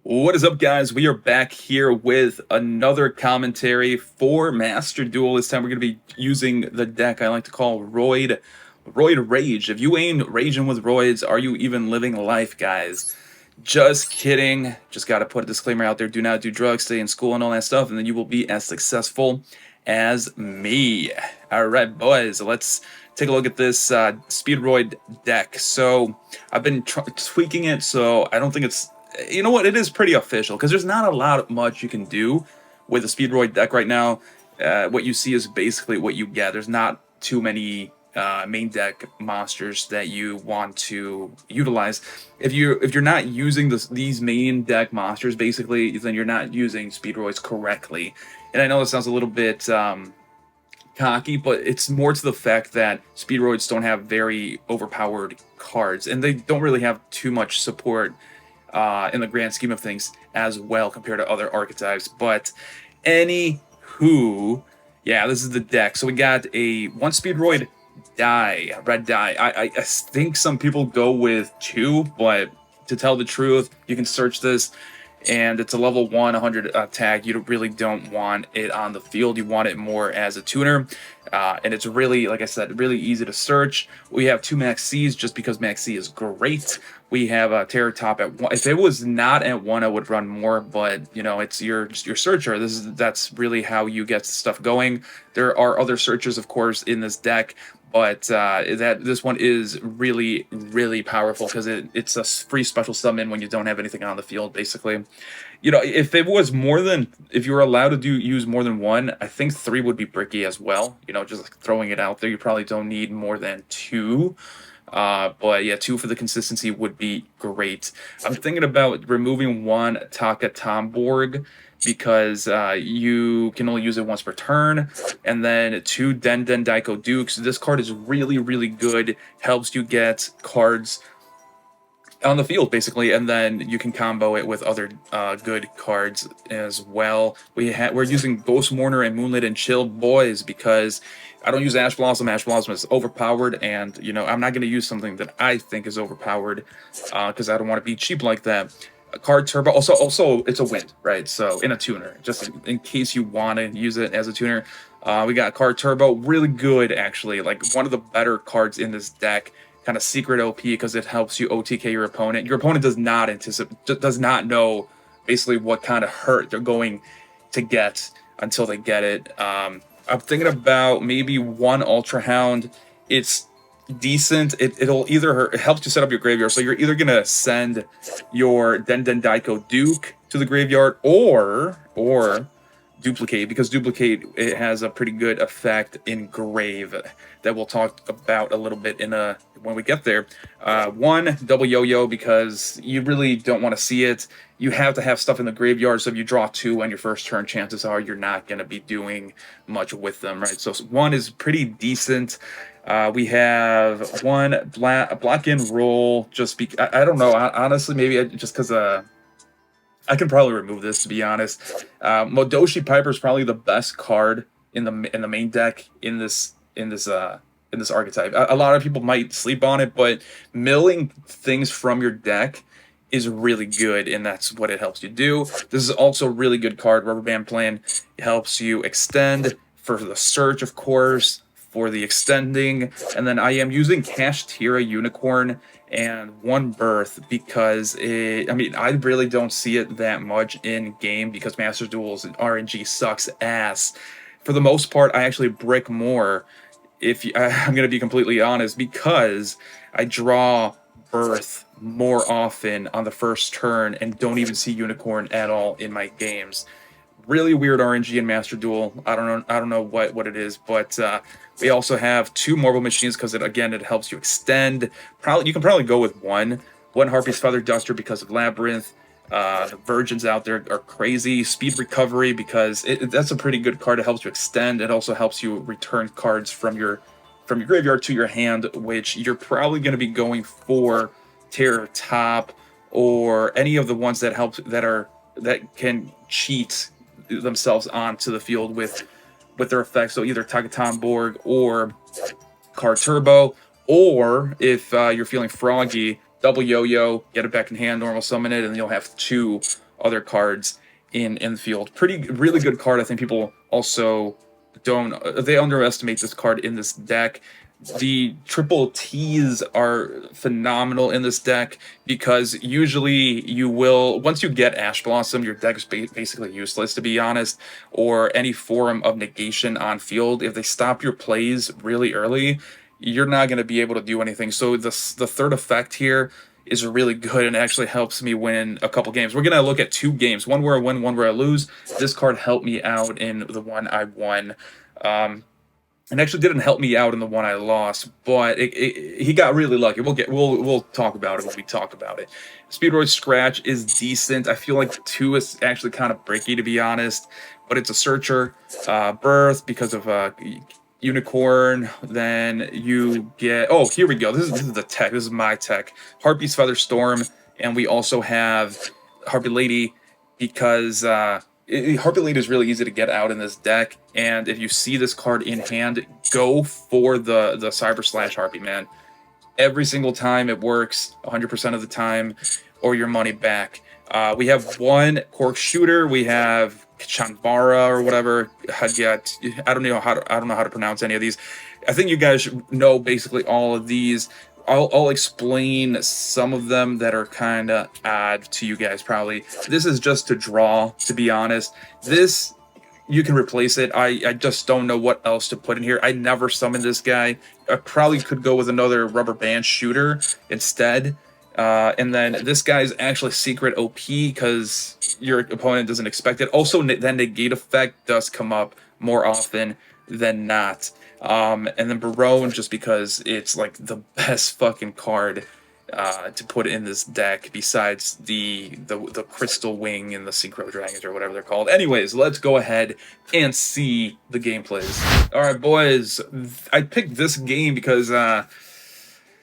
What is up, guys? We are back here with another commentary for Master Duel. This time we're going to be using the deck I like to call Roid Rage. If you ain't raging with Roids, are you even living life, guys? Just kidding. Just got to put a disclaimer out there. Do not do drugs, stay in school and all that stuff, and then you will be as successful as me. Alright, boys, let's take a look at this Speedroid deck. So I've been tweaking it, so I don't think it's... You know what? It is pretty official because there's not a lot much you can do with a Speedroid deck right now. What you see is basically what you get. There's not too many main deck monsters that you want to utilize. If you're not using these main deck monsters, basically, then you're not using Speedroids correctly. And I know it sounds a little bit cocky, but it's more to the fact that Speedroids don't have very overpowered cards, and they don't really have too much support in the grand scheme of things as well compared to other archetypes. But anywho, yeah, this is the deck. So we got a one Speedroid red dye. I think some people go with two, but to tell the truth, you can search this and it's a level 100 tag. You really don't want it on the field. You want it more as a tuner. And it's really, like I said, really easy to search. We have two Max C's just because Max C is great. We have a Terror Top at 1. If it was not at 1, I would run more, but you know, it's your searcher. That's really how you get stuff going. There are other searchers, of course, in this deck, but this one is really, really powerful because it's a free special summon when you don't have anything on the field, basically. You know, if you were allowed to use more than one, I think 3 would be bricky as well. You know, just like throwing it out there, you probably don't need more than 2. But yeah, 2 for the consistency would be great. I'm thinking about removing one 𝗦𝗘𝗏𝗧 because you can only use it once per turn, and then 2 𝗦𝗦𝗏𝗏𝗧 Dukes. This card is really, really good. Helps you get cards on the field, basically, and then you can combo it with other good cards as well. We're using Ghost Mourner and Moonlit and Chill, boys, because I don't use Ash Blossom. Ash Blossom is overpowered, and you know, I'm not going to use something that I think is overpowered because I don't want to be cheap like that. Card Turbo, also it's a wind, right? So in a tuner, just in case you want to use it as a tuner. We got Card Turbo, really good actually, like one of the better cards in this deck. Kind of secret OP because it helps you OTK your opponent. Your opponent does not know basically what kind of hurt they're going to get until they get it. I'm thinking about maybe one Ultra Hound. It's decent. It helps you set up your graveyard. So you're either gonna send your 𝗦𝗦𝗏𝗏𝗏𝗏 Duke to the graveyard or Duplicate, because Duplicate, it has a pretty good effect in Grave that we'll talk about a little bit when we get there. One double Yo-Yo because you really don't want to see it. You have to have stuff in the graveyard, so if you draw 2 on your first turn, chances are you're not going to be doing much with them, right? So 1 is pretty decent. We have one block and roll. I don't know, honestly, maybe just because I can probably remove this, to be honest. Modoshi Piper is probably the best card in the main deck in this archetype. A lot of people might sleep on it, but milling things from your deck is really good, and that's what it helps you do. This is also a really good card. Rubber Band Plan. It helps you extend for the search, of course, for the extending, and then I am using 𝗏𝗏𝗏𝗏 Unicorn and one Birth because I really don't see it that much in game because Master Duels and RNG sucks ass. For the most part, I actually brick more. I'm going to be completely honest, because I draw Birth more often on the first turn and don't even see Unicorn at all in my games. Really weird RNG in Master Duel. I don't know what it is, but we also have 2 Marble Machines because it helps you extend. You can probably go with one Harpy's Feather Duster because of Labyrinth. The Virgins out there are crazy. Speed Recovery because that's a pretty good card. It helps you extend. It also helps you return cards from your graveyard to your hand, which you're probably going to be going for Terror Top or any of the ones that can cheat themselves onto the field with their effects. So either 𝗦𝗏𝗏𝗏𝗏𝗏 or Card Turbo, or if you're feeling froggy, double Yo-Yo, get it back in hand, normal summon it, and you'll have 2 other cards in the field. Really good card. I think people also they underestimate this card in this deck. The triple T's are phenomenal in this deck because usually you will, once you get Ash Blossom, your deck is basically useless, to be honest, or any form of negation on field. If they stop your plays really early, you're not going to be able to do anything. So the third effect here is really good and actually helps me win a couple games. We're going to look at 2 games, one where I win, one where I lose. This card helped me out in the one I won. And actually didn't help me out in the one I lost, but he got really lucky. We'll talk about it when we talk about it. Speedroid Scratch is decent. I feel like 2 is actually kind of bricky, to be honest, but it's a searcher. Birth because of Unicorn. Then you get, oh, here we go. This is the tech. This is my tech. Harpy's Feather Storm, and we also have Harpy Lady because Harpy Lady is really easy to get out in this deck, and if you see this card in hand, go for the Cyber Slash Harpy, man. Every single time it works, 100% of the time, or your money back. We have 1 Cork Shooter. We have Chanvara or whatever. I don't know how to pronounce any of these. I think you guys know basically all of these. I'll explain some of them that are kind of odd to you guys probably. This is just to draw, to be honest. This, you can replace it. I just don't know what else to put in here. I never summoned this guy. I probably could go with another Rubber Band Shooter instead. And then this guy is actually secret OP because your opponent doesn't expect it. Also, that negate effect does come up more often than not. And then Barone, just because it's like the best fucking card to put in this deck besides the Crystal Wing and the Synchro Dragons or whatever they're called. Anyways, let's go ahead and see the gameplays. All right, boys, I picked this game because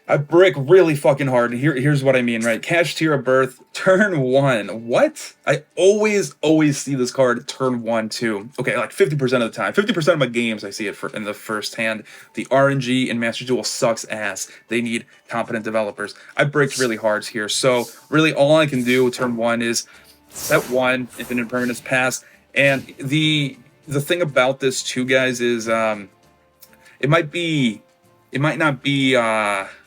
I brick really fucking hard. Here's what I mean, right? 𝗏𝗃 Birth, turn 1. What? I always see this card turn 1 too. Okay, like 50% of the time. 50% of my games I see it in the first hand. The RNG in Master Duel sucks ass. They need competent developers. I bricked really hard here, so really all I can do with turn 1 is set 1, Infinite Permanence pass. And the thing about this too, guys, is it might not be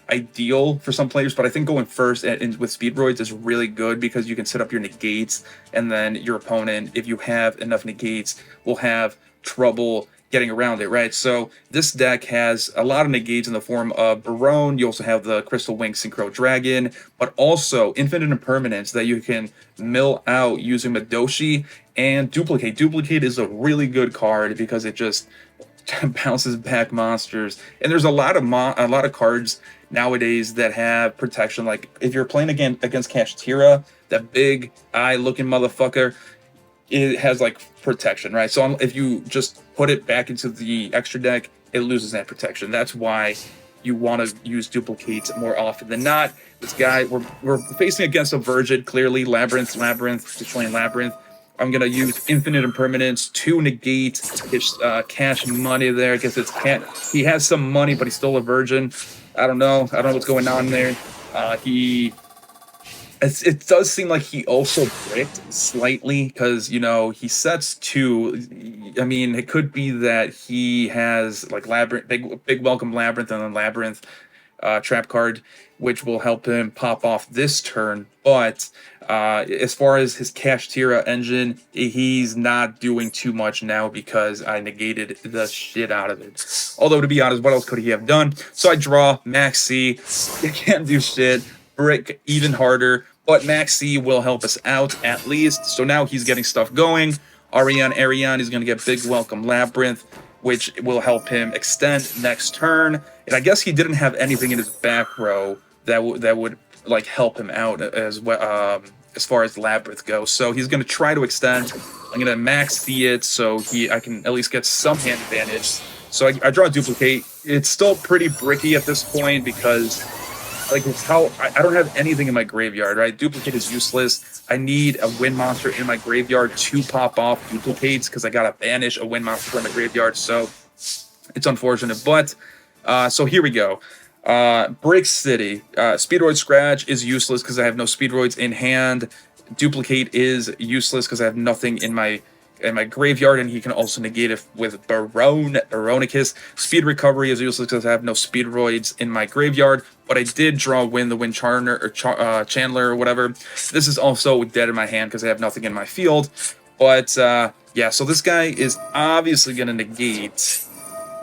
ideal for some players, but I think going first with Speedroids is really good because you can set up your negates, and then your opponent, if you have enough negates, will have trouble getting around it, right? So this deck has a lot of negates in the form of Barone. You also have the Crystal Wing Synchro Dragon, but also Infinite Impermanence that you can mill out using Madoshi and Duplicate. Duplicate is a really good card because it just bounces back monsters, and there's a lot of cards nowadays that have protection. Like if you're playing against 𝗏𝗃𝗏, that big eye looking motherfucker, it has like protection, right? So if you just put it back into the extra deck, it loses that protection. That's why you want to use duplicates more often than not. This guy, we're facing against a Virgin, clearly. Labyrinth, destroying Labyrinth. I'm gonna use Infinite Impermanence to negate his cash money there. I guess he has some money, but he's still a Virgin. I don't know what's going on there. It does seem like he also bricked slightly because, you know, he sets 2. I mean, it could be that he has like Labyrinth, big Welcome Labyrinth, and then Labyrinth trap card, which will help him pop off this turn. But as far as his 𝗏𝗃𝗏 engine, he's not doing too much now because I negated the shit out of it. Although, to be honest, what else could he have done? So I draw Max C. He can't do shit. Brick even harder, but Max C will help us out at least. So now he's getting stuff going. Ariane is going to get big Welcome Labyrinth, which will help him extend next turn. And I guess he didn't have anything in his back row that would like help him out as well, as far as Labyrinth goes. So he's going to try to extend. I'm going to Max C it so I can at least get some hand advantage. So I draw a Duplicate. It's still pretty bricky at this point because like it's how I don't have anything in my graveyard, right? Duplicate is useless. I need a Wind Monster in my graveyard to pop off duplicates because I gotta banish a Wind Monster from my graveyard. So it's unfortunate, but so here we go. Brick City. Speedroid Scratch is useless because I have no Speedroids in hand. duplicate is useless because I have nothing in my graveyard, and he can also negate it with 𝗦𝗨𝗣𝗣𝗢𝗥𝗧. Speed recovery is useless because I have no Speedroids in my graveyard, but I did draw 𝗦𝗨𝗣𝗣𝗢𝗥𝗧 or Chandler or whatever. This is also dead in my hand because I have nothing in my field. But yeah, so this guy is obviously going to negate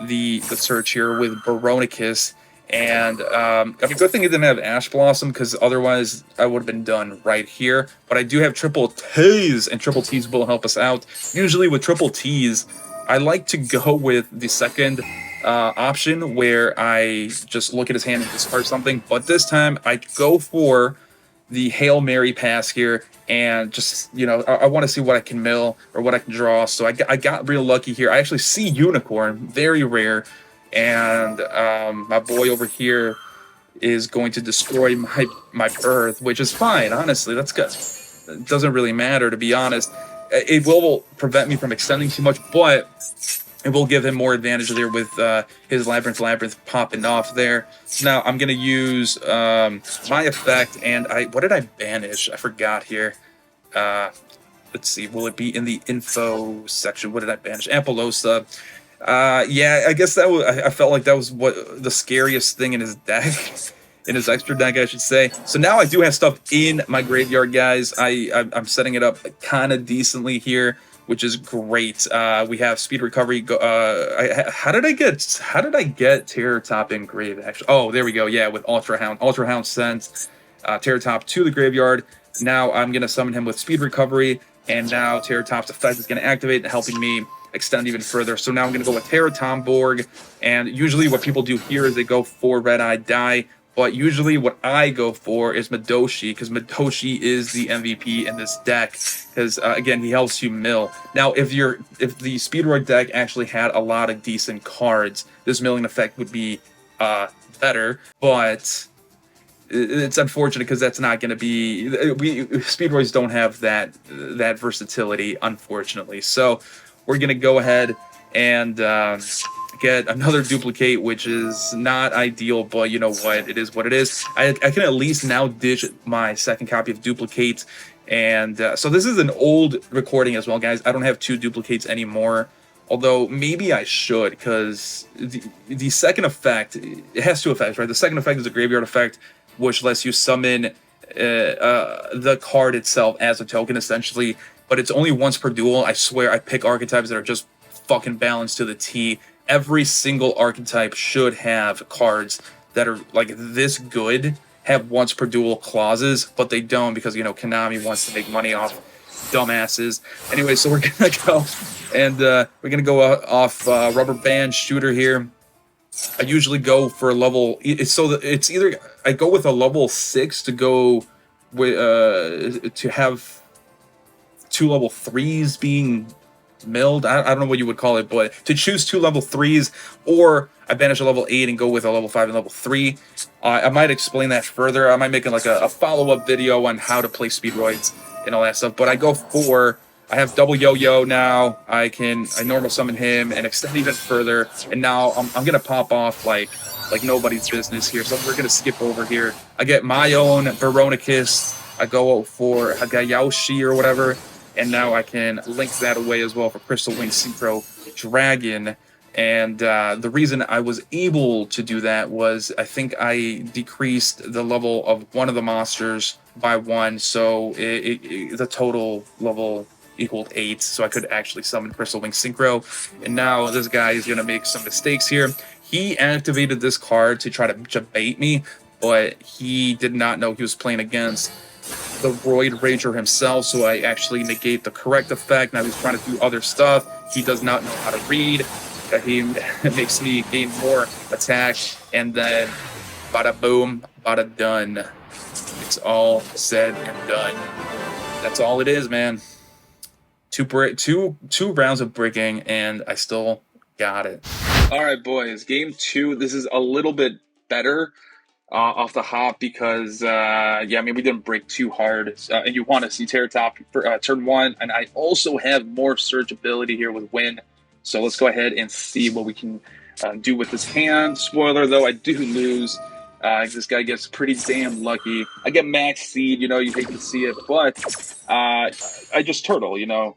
the search here with 𝗦𝗨𝗣𝗣𝗢𝗥𝗧. And I mean, good thing it didn't have Ash Blossom, because otherwise I would have been done right here. But I do have triple T's, and triple T's will help us out. Usually with triple T's, I like to go with the second option, where I just look at his hand and discard something. But this time I go for the Hail Mary pass here, and just, you know, I want to see what I can mill or what I can draw. So I got real lucky here. I actually see Unicorn, very rare. And my boy over here is going to destroy my Earth, which is fine, honestly. That's good. It doesn't really matter, to be honest. It will prevent me from extending too much, but it will give him more advantage there with his Labyrinth popping off there. So now I'm going to use my effect, and what did I banish? I forgot here. Let's see, will it be in the info section? What did I banish? Apollosa. Yeah, I guess that was, I felt like that was what the scariest thing in his deck, in his extra deck, I should say. So now I do have stuff in my graveyard, guys. I'm setting it up kind of decently here, which is great. We have speed recovery. How did I get Terror Top in grave? Actually, oh, there we go. Yeah, with Ultra Hound sent Terror Top to the graveyard. Now I'm gonna summon him with speed recovery, and now Terror Top's effect is gonna activate, helping me extend even further. So now I'm going to go with Terror Tomborg, and usually what people do here is they go for Red Eye Die, but usually what I go for is Madoshi, because Madoshi is the MVP in this deck, because again, he helps you mill. Now, if the Speedroid deck actually had a lot of decent cards, this milling effect would be better, but it's unfortunate because that's not going to be, Speedroids don't have that versatility, unfortunately. So we're going to go ahead and get another duplicate, which is not ideal, but you know what? It is what it is. I can at least now ditch my second copy of duplicate. And so this is an old recording as well, guys. I don't have 2 duplicates anymore, although maybe I should, because the second effect, it has 2 effects, right? The second effect is a graveyard effect, which lets you summon the card itself as a token, essentially. But it's only once per duel. I swear, I pick archetypes that are just fucking balanced to the T. Every single archetype should have cards that are like this good, have once per duel clauses, but they don't, because, you know, Konami wants to make money off dumbasses. Anyway, so we're gonna go, and we're gonna go off Rubber Band Shooter here. I usually go for a level, it's either I go with a level 6 to go with to have 2 level 3s being milled. I don't know what you would call it, but to choose 2 level 3s, or I banish a level 8 and go with a level 5 and level 3. I might explain that further. I might make like a follow-up video on how to play Speedroids and all that stuff. But I go for, I have double Yo-Yo now. I normal summon him and extend even further. And now I'm gonna pop off like nobody's business here. So we're gonna skip over here. I get my own 𝗦𝗨𝗣𝗣𝗢𝗥𝗧. I go for 𝗦𝗨𝗣𝗍 or whatever. And now I can link that away as well for Crystal Wing Synchro Dragon. And the reason I was able to do that was I think I decreased the level of one of the monsters by 1, so the total level equaled 8, so I could actually summon Crystal Wing Synchro. And now this guy is going to make some mistakes here. He activated this card to try to bait me, but he did not know he was playing against the Roid Rager himself, so I actually negate the correct effect. Now he's trying to do other stuff. He does not know how to read. He makes me gain more attack, and then bada boom, bada done. It's all said and done. That's all it is, man. Two rounds of bricking, and I still got it. All right, boys. Game 2. This is a little bit better off the hop because, yeah, I mean, we didn't break too hard. And you want to see Terror Top for turn 1. And I also have more search ability here with Win. So let's go ahead and see what we can do with this hand. Spoiler, though, I do lose. This guy gets pretty damn lucky. I get max seed, you hate to see it, but I just turtle, I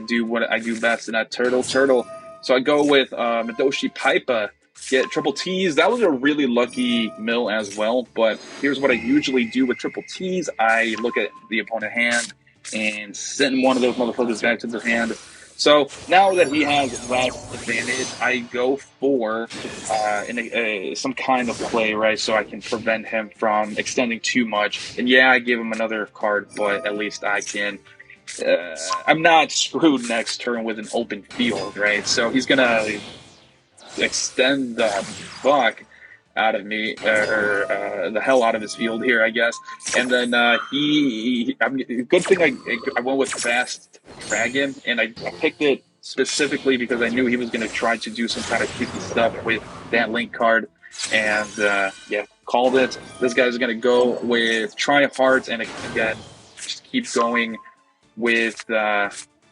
do what I do best, and that turtle. So I go with 𝗦𝗨𝗣𝗣𝗢𝗧, get triple T's. That was a really lucky mill as well, but here's what I usually do with triple T's. I look at the opponent hand and send one of those motherfuckers back to the hand. So now that he has less advantage, I go for some kind of play, right? So I can prevent him from extending too much. And yeah, I give him another card, but at least I can. I'm not screwed next turn with an open field, right? So he's gonna extend the fuck out of me, or the hell out of his field here, I guess. And then good thing I went with Fast Dragon, and I picked it specifically because I knew he was going to try to do some kind of tricky stuff with that link card. And yeah, called it. This guy's going to go with Try Hearts, and again, just keep going with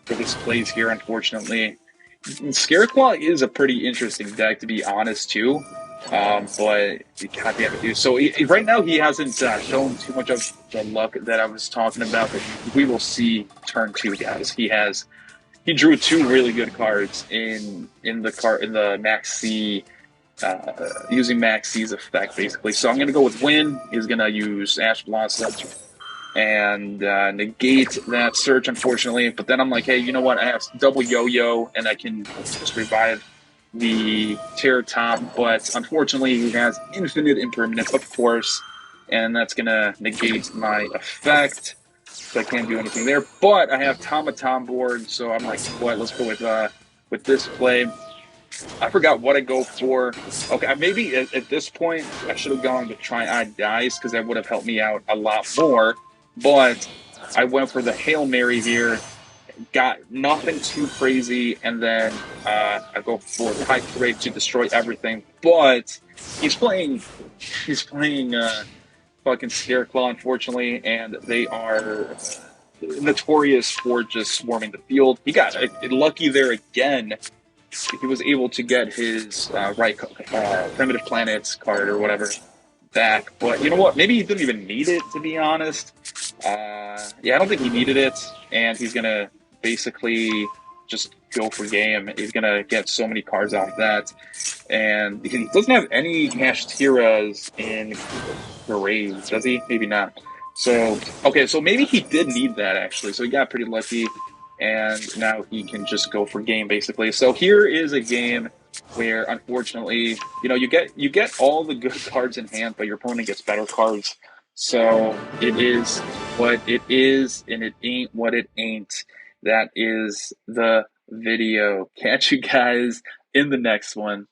his plays here, unfortunately. 𝗦𝗦𝗧𝗧 is a pretty interesting deck, to be honest, too. But God damn it, dude. So right now he hasn't shown too much of the luck that I was talking about, but we will see turn 2, guys. He drew 2 really good cards in the Max C, using Max C's effect, basically. So I'm gonna go with Win. He's gonna use Ash Blossom and negate that search, unfortunately. But then I'm like, hey, you know what? I have double Yo-Yo, and I can just revive the Terror Top, but unfortunately he has infinite impermanence, of course, and that's gonna negate my effect, so I can't do anything there. But I have 𝗦𝗦𝗣𝗏𝗧 board, so I'm like, what? Let's go with this play. I forgot what I go for. Okay, maybe at this point I should have gone to Try Dice, because that would have helped me out a lot more. But I went for the Hail Mary here. Got nothing too crazy, and then I go for High Parade to destroy everything. But he's playing fucking Scareclaw, unfortunately, and they are notorious for just swarming the field. He got lucky there again. He was able to get his Primitive Planets card or whatever back, but you know what? Maybe he didn't even need it, to be honest. Yeah, I don't think he needed it, and he's gonna basically just go for game. He's gonna get so many cards off that, and he doesn't have any 𝗦𝗨𝗣𝗏𝗧𝗧 in Parades, does he? Maybe not. So okay, so maybe he did need that, actually. So he got pretty lucky, and now he can just go for game, basically. So here is a game where, unfortunately, you get all the good cards in hand, but your opponent gets better cards. So it is what it is, and it ain't what it ain't. That is the video. Catch you guys in the next one.